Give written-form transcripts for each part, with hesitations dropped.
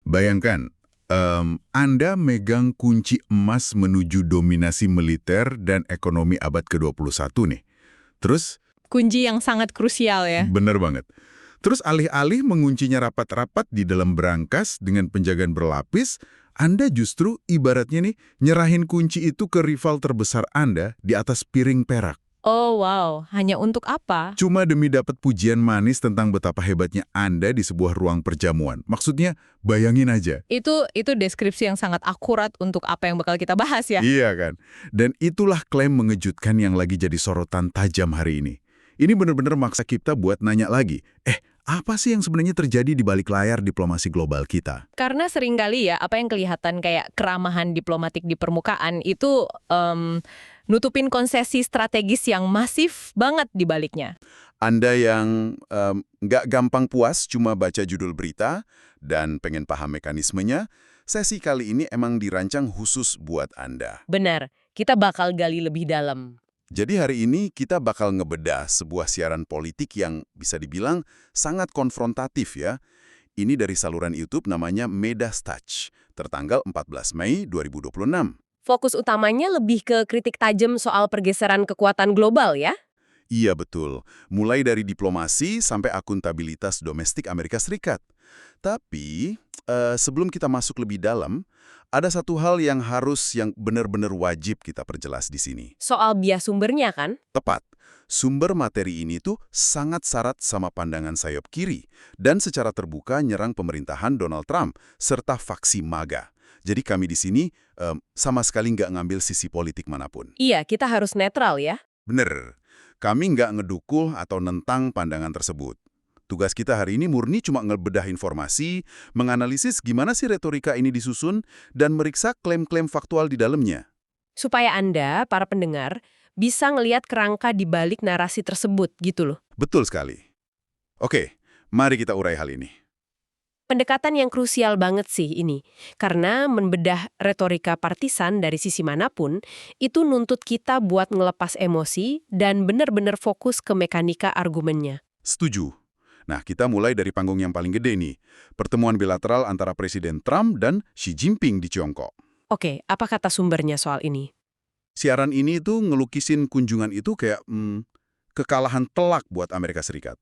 Bayangkan, Anda megang kunci emas menuju dominasi militer dan ekonomi abad ke-21 nih. Terus, Kunci yang sangat krusial ya. bener banget. Terus alih-alih menguncinya rapat-rapat di dalam berangkas dengan penjagaan berlapis, Anda justru ibaratnya nih nyerahin kunci itu ke rival terbesar Anda di atas piring perak. Oh wow, hanya untuk apa? Cuma demi dapat pujian manis tentang betapa hebatnya Anda di sebuah ruang perjamuan. Maksudnya, bayangin aja. Itu deskripsi yang sangat akurat untuk apa yang bakal kita bahas ya. Iya kan? Dan itulah klaim mengejutkan yang lagi jadi sorotan tajam hari ini. Ini benar-benar maksa kita buat nanya lagi, apa sih yang sebenarnya terjadi di balik layar diplomasi global kita? Karena seringkali ya, apa yang kelihatan kayak keramahan diplomatik di permukaan itu nutupin konsesi strategis yang masif banget di baliknya. Anda yang nggak gampang puas cuma baca judul berita dan pengen paham mekanismenya, sesi kali ini emang dirancang khusus buat Anda. Benar, kita bakal gali lebih dalam. Jadi hari ini kita bakal ngebedah sebuah siaran politik yang bisa dibilang sangat konfrontatif ya. Ini dari saluran YouTube namanya Medas Touch, tertanggal 14 Mei 2026. Fokus utamanya lebih ke kritik tajam soal pergeseran kekuatan global ya. Iya betul, mulai dari diplomasi sampai akuntabilitas domestik Amerika Serikat. Tapi sebelum kita masuk lebih dalam, ada satu hal yang benar-benar wajib kita perjelas di sini. Soal bias sumbernya kan? Tepat, sumber materi ini tuh sangat syarat sama pandangan sayap kiri dan secara terbuka nyerang pemerintahan Donald Trump serta faksi MAGA. Jadi kami di sini sama sekali nggak ngambil sisi politik manapun. Iya, kita harus netral ya. Bener, kami nggak ngedukul atau nentang pandangan tersebut. Tugas kita hari ini murni cuma ngebedah informasi, menganalisis gimana sih retorika ini disusun, dan meriksa klaim-klaim faktual di dalamnya. Supaya Anda, para pendengar, bisa ngelihat kerangka di balik narasi tersebut gitu loh. Betul sekali. Oke, mari kita urai hal ini. Pendekatan yang krusial banget sih ini. Karena membedah retorika partisan dari sisi manapun, itu nuntut kita buat ngelepas emosi dan benar-benar fokus ke mekanika argumennya. Setuju. Nah, kita mulai dari panggung yang paling gede nih. Pertemuan bilateral antara Presiden Trump dan Xi Jinping di Tiongkok. Oke, apa kata sumbernya soal ini? Siaran ini tuh ngelukisin kunjungan itu kayak kekalahan telak buat Amerika Serikat.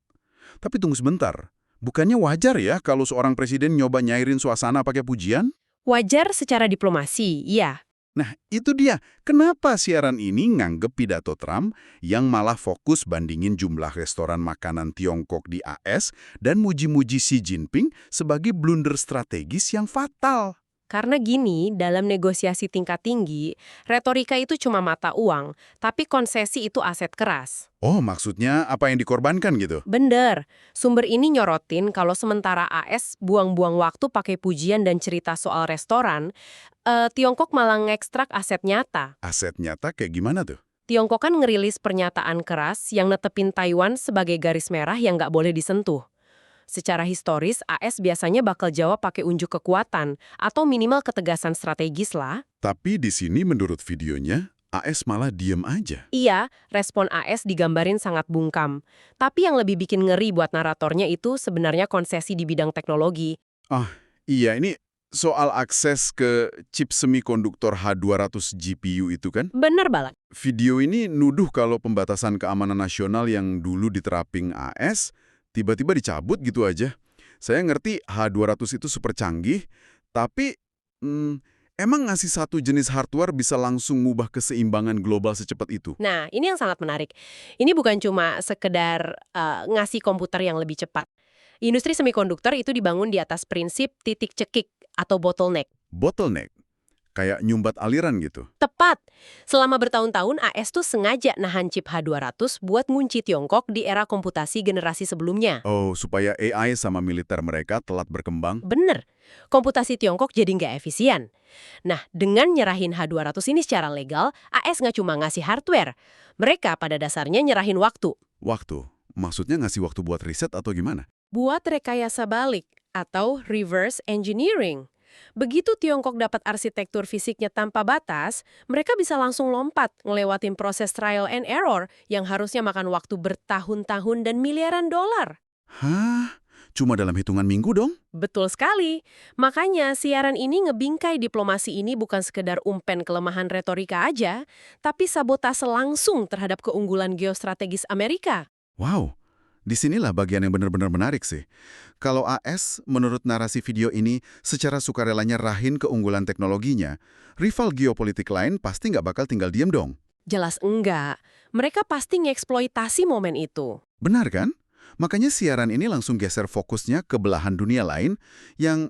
Tapi tunggu sebentar. Bukannya wajar ya kalau seorang presiden nyoba nyairin suasana pakai pujian? Wajar secara diplomasi, iya. Nah, itu dia. Kenapa siaran ini nganggep pidato Trump yang malah fokus bandingin jumlah restoran makanan Tiongkok di AS dan muji-muji Xi Jinping sebagai blunder strategis yang fatal? Karena gini, dalam negosiasi tingkat tinggi, retorika itu cuma mata uang, tapi konsesi itu aset keras. Oh, maksudnya apa yang dikorbankan gitu? Bener, sumber ini nyorotin kalau sementara AS buang-buang waktu pakai pujian dan cerita soal restoran, Tiongkok malah ngekstrak aset nyata. Aset nyata kayak gimana tuh? Tiongkok kan ngerilis pernyataan keras yang netepin Taiwan sebagai garis merah yang nggak boleh disentuh. Secara historis, AS biasanya bakal jawab pakai unjuk kekuatan atau minimal ketegasan strategis lah. Tapi di sini menurut videonya, AS malah diem aja. Iya, respon AS digambarin sangat bungkam. Tapi yang lebih bikin ngeri buat naratornya itu sebenarnya konsesi di bidang teknologi. Ah, iya ini soal akses ke chip semikonduktor H200 GPU itu kan? Bener banget. Video ini nuduh kalau pembatasan keamanan nasional yang dulu diterapin AS tiba-tiba dicabut gitu aja. Saya ngerti H200 itu super canggih, tapi emang ngasih satu jenis hardware bisa langsung ngubah keseimbangan global secepat itu? Nah, ini yang sangat menarik. Ini bukan cuma sekedar ngasih komputer yang lebih cepat. Industri semikonduktor itu dibangun di atas prinsip titik cekik atau bottleneck. Bottleneck? Kayak nyumbat aliran gitu? Tepat. Selama bertahun-tahun, AS tuh sengaja nahan chip H200 buat ngunci Tiongkok di era komputasi generasi sebelumnya. Oh, supaya AI sama militer mereka telat berkembang? Bener. Komputasi Tiongkok jadi nggak efisien. Nah, dengan nyerahin H200 ini secara legal, AS nggak cuma ngasih hardware. Mereka pada dasarnya nyerahin waktu. Waktu? Maksudnya ngasih waktu buat riset atau gimana? Buat rekayasa balik atau reverse engineering. Begitu Tiongkok dapat arsitektur fisiknya tanpa batas, mereka bisa langsung lompat ngelewatin proses trial and error yang harusnya makan waktu bertahun-tahun dan miliaran dolar. Hah? Cuma dalam hitungan minggu dong? Betul sekali. Makanya siaran ini ngebingkai diplomasi ini bukan sekedar umpen kelemahan retorika aja, tapi sabotase langsung terhadap keunggulan geostrategis Amerika. Wow, disinilah bagian yang benar-benar menarik sih. Kalau AS, menurut narasi video ini, secara sukarelanya rahin keunggulan teknologinya, rival geopolitik lain pasti nggak bakal tinggal diem dong. Jelas enggak. Mereka pasti ngeksploitasi momen itu. Benar kan? Makanya siaran ini langsung geser fokusnya ke belahan dunia lain yang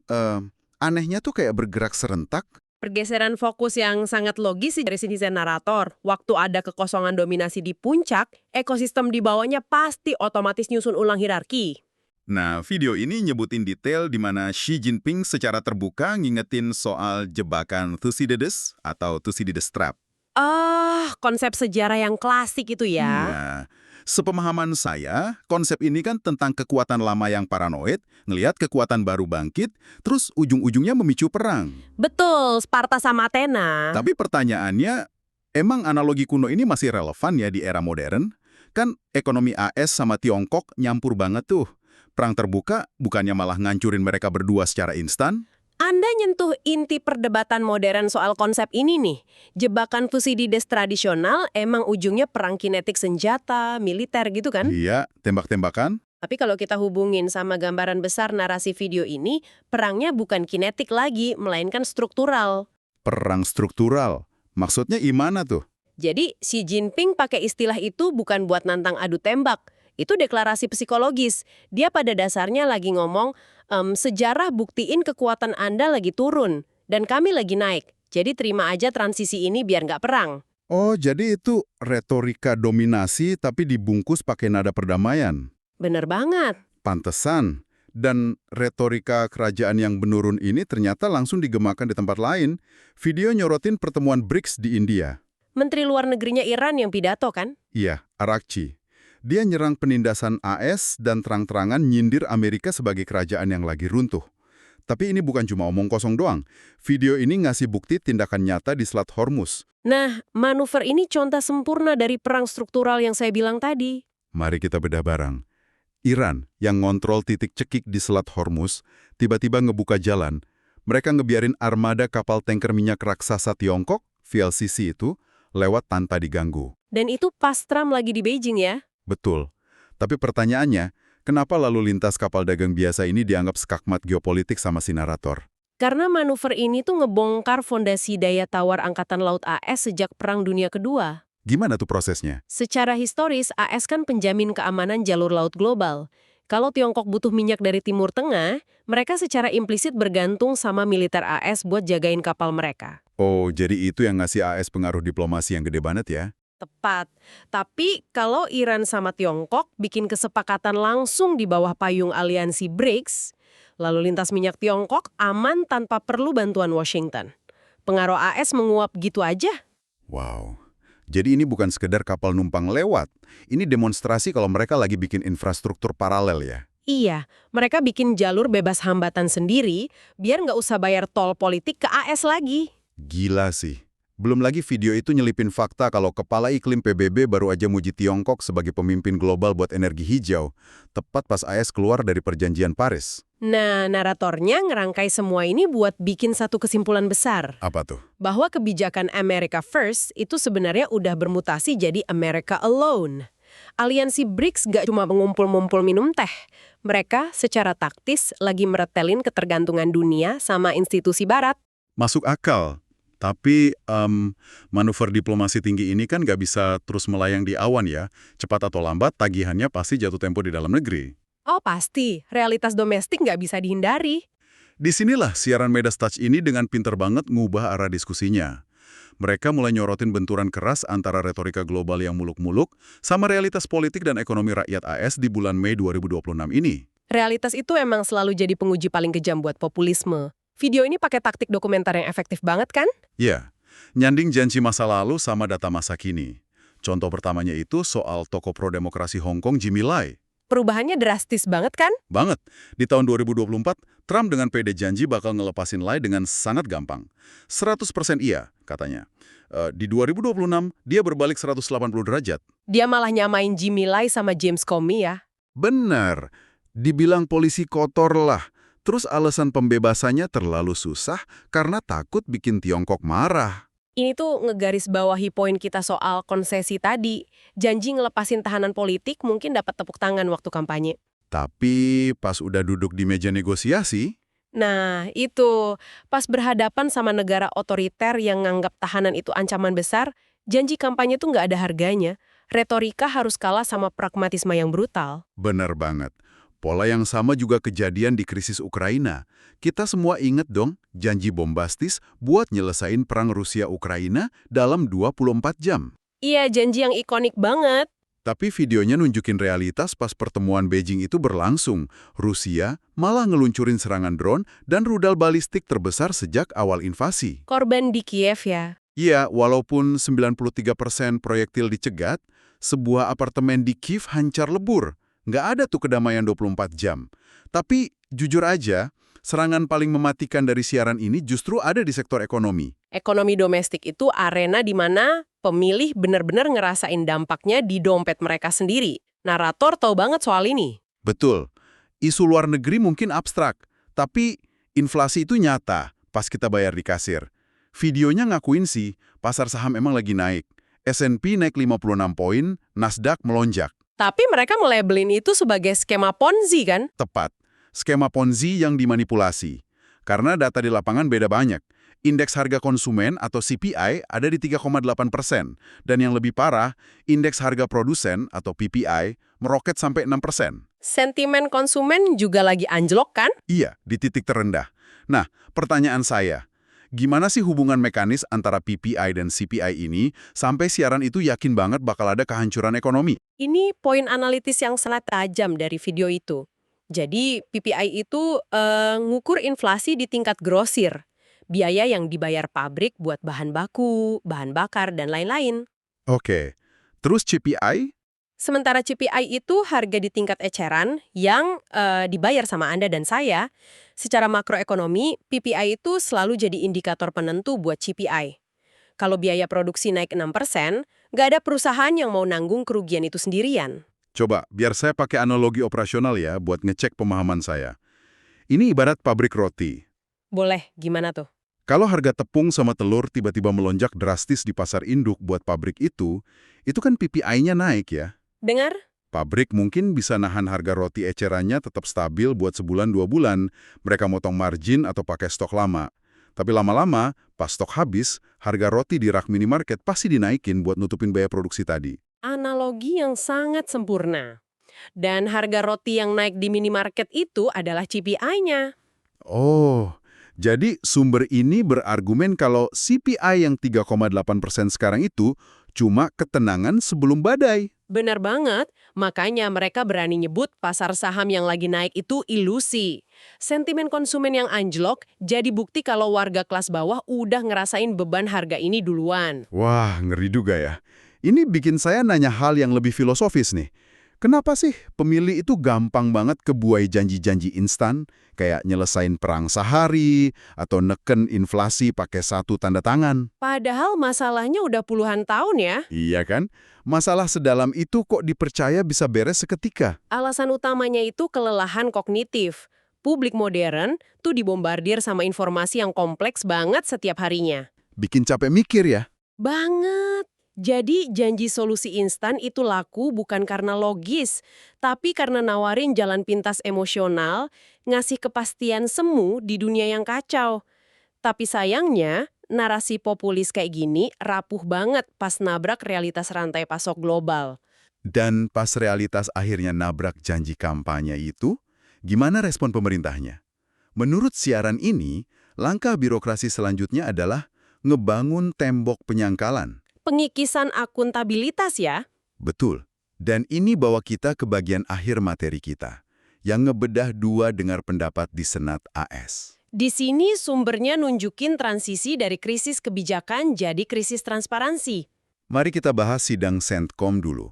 anehnya tuh kayak bergerak serentak. Pergeseran fokus yang sangat logis sih dari sisi narator. Waktu ada kekosongan dominasi di puncak, ekosistem di bawahnya pasti otomatis nyusun ulang hierarki. Nah, video ini nyebutin detail di mana Xi Jinping secara terbuka ngingetin soal jebakan Thucydides atau Thucydides Trap. Konsep sejarah yang klasik itu ya. Nah, sepemahaman saya, konsep ini kan tentang kekuatan lama yang paranoid, ngelihat kekuatan baru bangkit, terus ujung-ujungnya memicu perang. Betul, Sparta sama Athena. Tapi pertanyaannya, emang analogi kuno ini masih relevan ya di era modern? Kan ekonomi AS sama Tiongkok nyampur banget tuh. Perang terbuka bukannya malah ngancurin mereka berdua secara instan? Anda nyentuh inti perdebatan modern soal konsep ini nih. Jebakan Thucydides tradisional emang ujungnya perang kinetik senjata, militer gitu kan? Iya, tembak-tembakan. Tapi kalau kita hubungin sama gambaran besar narasi video ini, perangnya bukan kinetik lagi, melainkan struktural. Perang struktural. Maksudnya gimana tuh? Jadi, Xi Jinping pakai istilah itu bukan buat nantang adu tembak. Itu deklarasi psikologis. Dia pada dasarnya lagi ngomong, sejarah buktiin kekuatan Anda lagi turun, dan kami lagi naik. Jadi terima aja transisi ini biar nggak perang. Oh, jadi itu retorika dominasi tapi dibungkus pakai nada perdamaian. Bener banget. Pantesan. Dan retorika kerajaan yang menurun ini ternyata langsung digemakan di tempat lain. Video nyorotin pertemuan BRICS di India. Menteri Luar Negerinya Iran yang pidato kan? Iya, Arakci. Dia nyerang penindasan AS dan terang-terangan nyindir Amerika sebagai kerajaan yang lagi runtuh. Tapi ini bukan cuma omong kosong doang. Video ini ngasih bukti tindakan nyata di Selat Hormuz. Nah, manuver ini contoh sempurna dari perang struktural yang saya bilang tadi. Mari kita bedah bareng. Iran yang ngontrol titik cekik di Selat Hormuz, tiba-tiba ngebuka jalan. Mereka ngebiarin armada kapal tanker minyak raksasa Tiongkok, VLCC itu, lewat tanpa diganggu. Dan itu pas Trump lagi di Beijing ya? Betul. Tapi pertanyaannya, kenapa lalu lintas kapal dagang biasa ini dianggap skakmat geopolitik sama si narator? Karena manuver ini tuh ngebongkar fondasi daya tawar Angkatan Laut AS sejak Perang Dunia Kedua. Gimana tuh prosesnya? Secara historis, AS kan penjamin keamanan jalur laut global. Kalau Tiongkok butuh minyak dari Timur Tengah, mereka secara implisit bergantung sama militer AS buat jagain kapal mereka. Oh, jadi itu yang ngasih AS pengaruh diplomasi yang gede banget ya? Tepat. Tapi kalau Iran sama Tiongkok bikin kesepakatan langsung di bawah payung aliansi BRICS, lalu lintas minyak Tiongkok aman tanpa perlu bantuan Washington. Pengaruh AS menguap gitu aja. Wow. Jadi ini bukan sekedar kapal numpang lewat. Ini demonstrasi kalau mereka lagi bikin infrastruktur paralel ya? Iya, mereka bikin jalur bebas hambatan sendiri biar nggak usah bayar tol politik ke AS lagi. Gila sih. Belum lagi video itu nyelipin fakta kalau Kepala Iklim PBB baru aja muji Tiongkok sebagai pemimpin global buat energi hijau, tepat pas AS keluar dari perjanjian Paris. Nah, naratornya ngerangkai semua ini buat bikin satu kesimpulan besar. Apa tuh? Bahwa kebijakan America First itu sebenarnya udah bermutasi jadi America Alone. Aliansi BRICS gak cuma mengumpul-ngumpul minum teh. Mereka secara taktis lagi meretelin ketergantungan dunia sama institusi barat. Masuk akal. Tapi manuver diplomasi tinggi ini kan nggak bisa terus melayang di awan ya. Cepat atau lambat tagihannya pasti jatuh tempo di dalam negeri. Oh pasti, realitas domestik nggak bisa dihindari. Disinilah siaran Midas Touch ini dengan pinter banget ngubah arah diskusinya. Mereka mulai nyorotin benturan keras antara retorika global yang muluk-muluk sama realitas politik dan ekonomi rakyat AS di bulan Mei 2026 ini. Realitas itu emang selalu jadi penguji paling kejam buat populisme. Video ini pakai taktik dokumenter yang efektif banget kan? Ya, nyanding janji masa lalu sama data masa kini. Contoh pertamanya itu soal tokoh pro-demokrasi Hong Kong Jimmy Lai. Perubahannya drastis banget kan? Banget. Di tahun 2024, Trump dengan pede janji bakal ngelepasin Lai dengan sangat gampang. 100% iya, katanya. Di 2026, dia berbalik 180 derajat. Dia malah nyamain Jimmy Lai sama James Comey ya. Benar. Dibilang polisi kotor lah. Terus alasan pembebasannya terlalu susah karena takut bikin Tiongkok marah. Ini tuh ngegaris bawahi poin kita soal konsesi tadi. Janji ngelepasin tahanan politik mungkin dapat tepuk tangan waktu kampanye. Tapi pas udah duduk di meja negosiasi, Nah, itu. Pas berhadapan sama negara otoriter yang nganggap tahanan itu ancaman besar, janji kampanye tuh nggak ada harganya. Retorika harus kalah sama pragmatisme yang brutal. bener banget. Pola yang sama juga kejadian di krisis Ukraina. Kita semua inget dong janji bombastis buat nyelesain perang Rusia-Ukraina dalam 24 jam. Iya, janji yang ikonik banget. Tapi videonya nunjukin realitas pas pertemuan Beijing itu berlangsung. Rusia malah ngeluncurin serangan drone dan rudal balistik terbesar sejak awal invasi. Korban di Kiev ya. Iya, walaupun 93% proyektil dicegat, sebuah apartemen di Kiev hancur lebur. Nggak ada tuh kedamaian 24 jam. Tapi jujur aja, serangan paling mematikan dari siaran ini justru ada di sektor ekonomi. Ekonomi domestik itu arena di mana pemilih benar-benar ngerasain dampaknya di dompet mereka sendiri. Narator tahu banget soal ini. Betul, isu luar negeri mungkin abstrak, tapi inflasi itu nyata pas kita bayar di kasir. Videonya ngakuin sih, pasar saham emang lagi naik. S&P naik 56 poin, Nasdaq melonjak. Tapi mereka melabelin itu sebagai skema Ponzi kan? Tepat, skema Ponzi yang dimanipulasi. Karena data di lapangan beda banyak. Indeks harga konsumen atau CPI ada di 3,8%. Dan yang lebih parah, indeks harga produsen atau PPI meroket sampai 6%. Sentimen konsumen juga lagi anjlok kan? Iya, di titik terendah. Nah, pertanyaan saya, gimana sih hubungan mekanis antara PPI dan CPI ini sampai siaran itu yakin banget bakal ada kehancuran ekonomi? Ini poin analitis yang sangat tajam dari video itu. Jadi PPI itu ngukur inflasi di tingkat grosir. Biaya yang dibayar pabrik buat bahan baku, bahan bakar, dan lain-lain. Oke, terus CPI? Sementara CPI itu harga di tingkat eceran yang dibayar sama Anda dan saya. Secara makroekonomi, PPI itu selalu jadi indikator penentu buat CPI. Kalau biaya produksi naik 6%, nggak ada perusahaan yang mau nanggung kerugian itu sendirian. Coba, biar saya pakai analogi operasional ya buat ngecek pemahaman saya. Ini ibarat pabrik roti. Boleh, gimana tuh? Kalau harga tepung sama telur tiba-tiba melonjak drastis di pasar induk buat pabrik itu kan PPI-nya naik ya. Dengar? Pabrik mungkin bisa nahan harga roti ecerannya tetap stabil buat sebulan 2 bulan. Mereka motong margin atau pakai stok lama. Tapi lama-lama, pas stok habis, harga roti di rak minimarket pasti dinaikin buat nutupin biaya produksi tadi. Analogi yang sangat sempurna. Dan harga roti yang naik di minimarket itu adalah CPI-nya. Oh, jadi sumber ini berargumen kalau CPI yang 3,8% sekarang itu cuma ketenangan sebelum badai. Benar banget, makanya mereka berani nyebut pasar saham yang lagi naik itu ilusi. Sentimen konsumen yang anjlok jadi bukti kalau warga kelas bawah udah ngerasain beban harga ini duluan. Wah, ngeri juga ya. Ini bikin saya nanya hal yang lebih filosofis nih. Kenapa sih pemilih itu gampang banget kebuai janji-janji instan, kayak nyelesain perang sehari, atau neken inflasi pakai satu tanda tangan? Padahal masalahnya udah puluhan tahun ya. Iya kan? Masalah sedalam itu kok dipercaya bisa beres seketika? Alasan utamanya itu kelelahan kognitif. Publik modern tuh dibombardir sama informasi yang kompleks banget setiap harinya. Bikin capek mikir ya? Banget. Jadi janji solusi instan itu laku bukan karena logis, tapi karena nawarin jalan pintas emosional, ngasih kepastian semu di dunia yang kacau. Tapi sayangnya, narasi populis kayak gini rapuh banget pas nabrak realitas rantai pasok global. Dan pas realitas akhirnya nabrak janji kampanye itu, gimana respon pemerintahnya? Menurut siaran ini, langkah birokrasi selanjutnya adalah ngebangun tembok penyangkalan. Pengikisan akuntabilitas ya. Betul. Dan ini bawa kita ke bagian akhir materi kita, yang ngebedah dua dengar pendapat di Senat AS. Di sini sumbernya nunjukin transisi dari krisis kebijakan jadi krisis transparansi. Mari kita bahas sidang Sentkom dulu.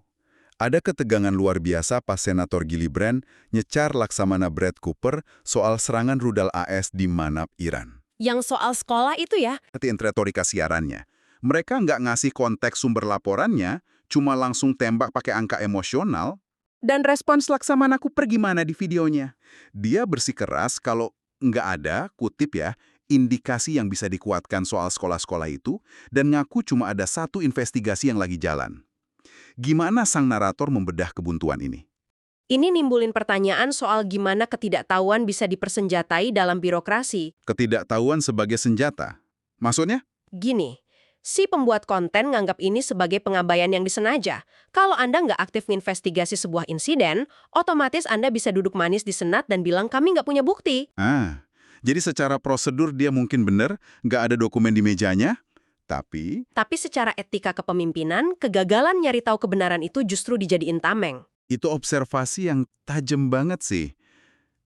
Ada ketegangan luar biasa pas Senator Gillibrand nyecar Laksamana Brad Cooper soal serangan rudal AS di Manab, Iran. Yang soal sekolah itu ya. Ngertiin retorika siarannya. Mereka nggak ngasih konteks sumber laporannya, cuma langsung tembak pakai angka emosional. Dan respons Laksamanaku gimana di videonya? Dia bersikeras kalau nggak ada, kutip ya, indikasi yang bisa dikuatkan soal sekolah-sekolah itu, dan ngaku cuma ada satu investigasi yang lagi jalan. Gimana sang narator membedah kebuntuan ini? Ini nimbulin pertanyaan soal gimana ketidaktahuan bisa dipersenjatai dalam birokrasi. Ketidaktahuan sebagai senjata. Maksudnya? Gini, si pembuat konten nganggap ini sebagai pengabaian yang disengaja. Kalau Anda nggak aktif menginvestigasi sebuah insiden, otomatis Anda bisa duduk manis di Senat dan bilang kami nggak punya bukti. Jadi secara prosedur dia mungkin benar, nggak ada dokumen di mejanya, tapi Tapi secara etika kepemimpinan, kegagalan nyari tahu kebenaran itu justru dijadiin tameng. itu observasi yang tajam banget sih.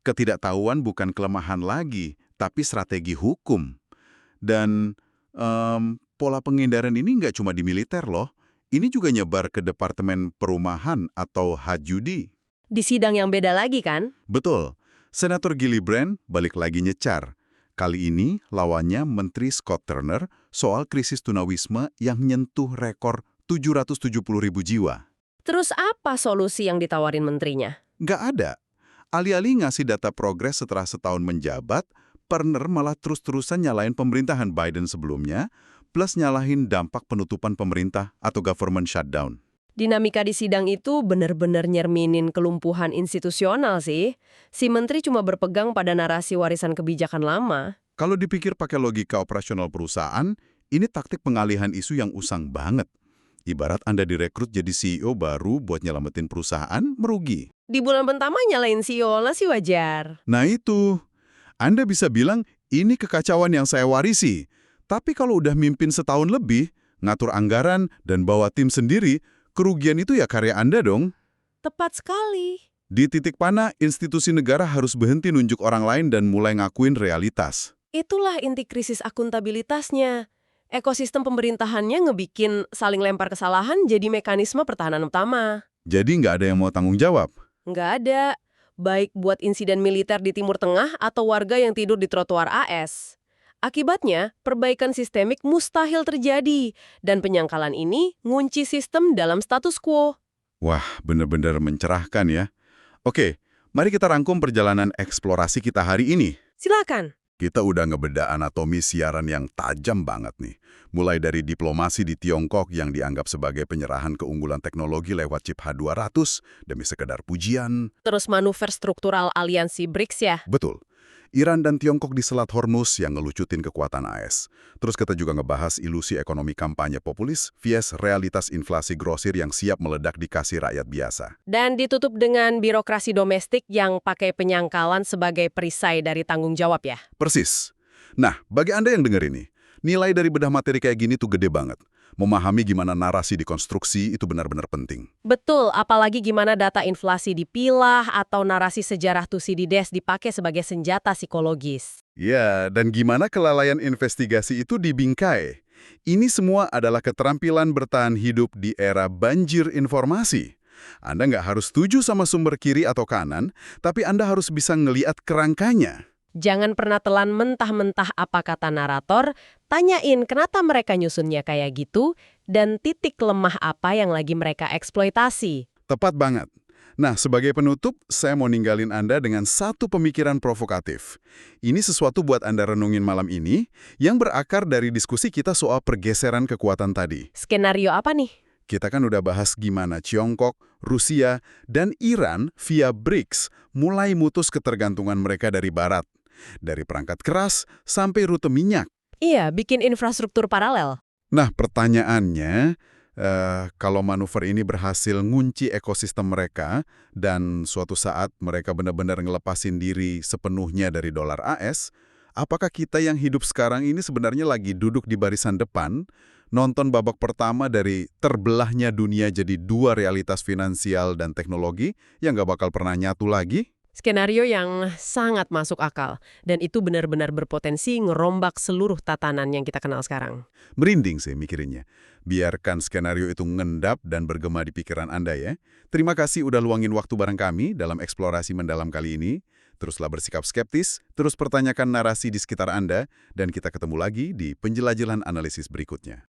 Ketidaktahuan bukan kelemahan lagi, tapi strategi hukum. Dan pola pengindaran ini nggak cuma di militer loh. Ini juga nyebar ke Departemen Perumahan atau Hajudi. Di sidang yang beda lagi kan? Betul. Senator Gillibrand balik lagi nyecar. Kali ini lawannya Menteri Scott Turner soal krisis tunawisma yang nyentuh rekor 770.000 jiwa. Terus apa solusi yang ditawarin menterinya? Nggak ada. Alih-alih ngasih data progres setelah setahun menjabat, Turner malah terus-terusan nyalain pemerintahan Biden sebelumnya, plus nyalahin dampak penutupan pemerintah atau government shutdown. Dinamika di sidang itu benar-benar nyerminin kelumpuhan institusional sih. Si menteri cuma berpegang pada narasi warisan kebijakan lama. Kalau dipikir pakai logika operasional perusahaan, ini taktik pengalihan isu yang usang banget. Ibarat Anda direkrut jadi CEO baru buat nyelamatin perusahaan, merugi. Di bulan pertama nyalain CEO lah sih wajar. Nah itu, Anda bisa bilang, ini kekacauan yang saya warisi. Tapi kalau udah mimpin setahun lebih, ngatur anggaran dan bawa tim sendiri, kerugian itu ya karya Anda dong. Tepat sekali. Di titik mana institusi negara harus berhenti nunjuk orang lain dan mulai ngakuin realitas. Itulah inti krisis akuntabilitasnya. Ekosistem pemerintahannya ngebikin saling lempar kesalahan jadi mekanisme pertahanan utama. Jadi nggak ada yang mau tanggung jawab. Nggak ada. Baik buat insiden militer di Timur Tengah atau warga yang tidur di trotoar AS. Akibatnya, perbaikan sistemik mustahil terjadi, dan penyangkalan ini ngunci sistem dalam status quo. Wah, bener-bener mencerahkan ya. Oke, mari kita rangkum perjalanan eksplorasi kita hari ini. Silakan. Kita udah ngebedah anatomi siaran yang tajam banget nih. Mulai dari diplomasi di Tiongkok yang dianggap sebagai penyerahan keunggulan teknologi lewat chip H200 demi sekedar pujian. Terus manuver struktural aliansi BRICS ya. Betul. Iran dan Tiongkok di Selat Hormuz yang ngelucutin kekuatan AS. Terus kita juga ngebahas ilusi ekonomi kampanye populis vs realitas inflasi grosir yang siap meledak di kasir rakyat biasa. Dan ditutup dengan birokrasi domestik yang pakai penyangkalan sebagai perisai dari tanggung jawab ya. Persis. Nah, bagi Anda yang denger ini, nilai dari bedah materi kayak gini tuh gede banget. Memahami gimana narasi dikonstruksi itu benar-benar penting. Betul, apalagi gimana data inflasi dipilah atau narasi sejarah Thucydides dipakai sebagai senjata psikologis. Ya, dan gimana kelalaian investigasi itu dibingkai. Ini semua adalah keterampilan bertahan hidup di era banjir informasi. Anda nggak harus setuju sama sumber kiri atau kanan, tapi Anda harus bisa ngeliat kerangkanya. Jangan pernah telan mentah-mentah apa kata narator, tanyain kenapa mereka nyusunnya kayak gitu, dan titik lemah apa yang lagi mereka eksploitasi. Tepat banget. Nah, sebagai penutup, saya mau ninggalin Anda dengan satu pemikiran provokatif. Ini sesuatu buat Anda renungin malam ini, yang berakar dari diskusi kita soal pergeseran kekuatan tadi. Skenario apa nih? Kita kan udah bahas gimana Tiongkok, Rusia, dan Iran via BRICS mulai mutus ketergantungan mereka dari Barat. Dari perangkat keras sampai rute minyak. Iya, bikin infrastruktur paralel. Nah, pertanyaannya, kalau manuver ini berhasil ngunci ekosistem mereka dan suatu saat mereka benar-benar ngelepasin diri sepenuhnya dari dolar AS, apakah kita yang hidup sekarang ini sebenarnya lagi duduk di barisan depan, nonton babak pertama dari terbelahnya dunia jadi dua realitas finansial dan teknologi yang nggak bakal pernah nyatu lagi? Skenario yang sangat masuk akal, dan itu benar-benar berpotensi ngerombak seluruh tatanan yang kita kenal sekarang. Merinding sih mikirinnya. Biarkan skenario itu ngendap dan bergema di pikiran Anda ya. Terima kasih udah luangin waktu bareng kami dalam eksplorasi mendalam kali ini. Teruslah bersikap skeptis, terus pertanyakan narasi di sekitar Anda, dan kita ketemu lagi di penjelajahan analisis berikutnya.